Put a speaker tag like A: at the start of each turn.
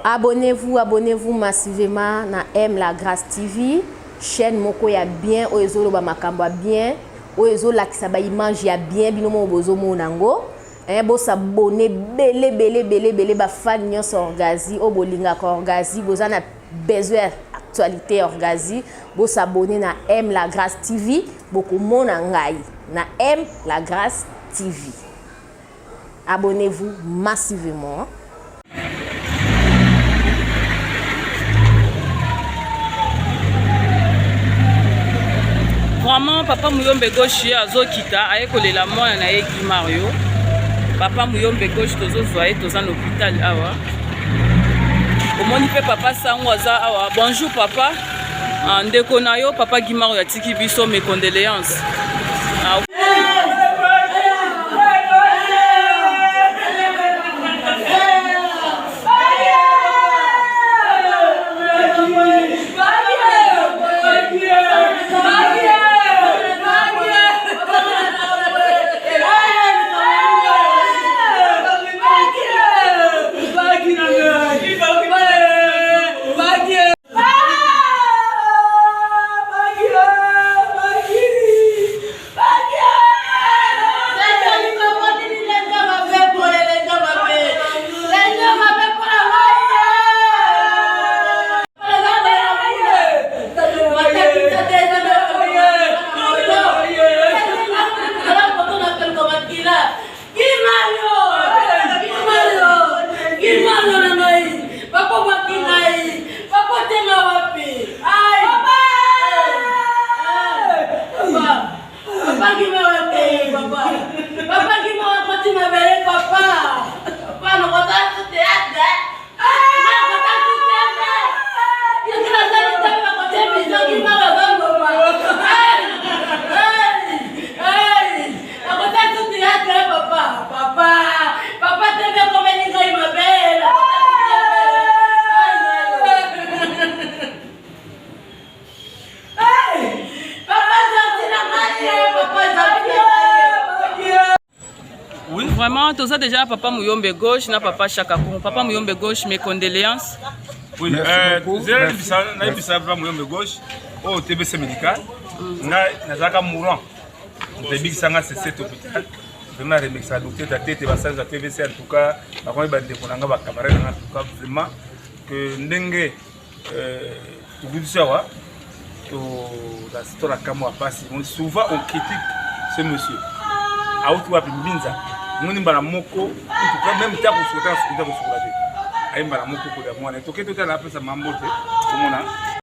A: Abonnez-vous massivement na M La Grâce TV, chaîne moko ya bien oezo ba makambo bien, oezo lakisa ba image ya bien binomo bozo monango. Bo s'abonner belé ba fan nyonso Orgazi o bolinga ko Orgazi bozana besoin actualité Orgazi bo s'abonner na M La Grâce TV boko mona ngai na M La Grâce TV. Abonnez-vous massivement.
B: Vraiment papa Muyombe Gauche azo kita ayekolela mwana na ye Guy Mario. Papa Muyombe Gauche tozo zoye toza na hôpital awa. Omoni pe papa sango aza awa. Bonjour papa. Ndeko na yo papa Guy Mario atiki biso mes condoléances. Vraiment, tout ça déjà papa Muyombe Gauche, na papa Chakakou. Papa Muyombe Gauche, mes condoléances.
C: Oui, papa Muyombe Gauche, au TBC médical, Nazaka mourant. Début sanga c'est cet hôpital. Vraiment remercier le docteur la tête et la TBC en tout cas, par contre il va déponger ba camarade en tout cas vraiment que ndenge tout good sawa to la histoire kama passe. Souvent on critique ce monsieur. A autre wa Binza. Moni mbala moko en tout cas même ta ko sota ko sota ko sota. Ay mbala moko ko da mona to ke to ta la pesa mambo te komona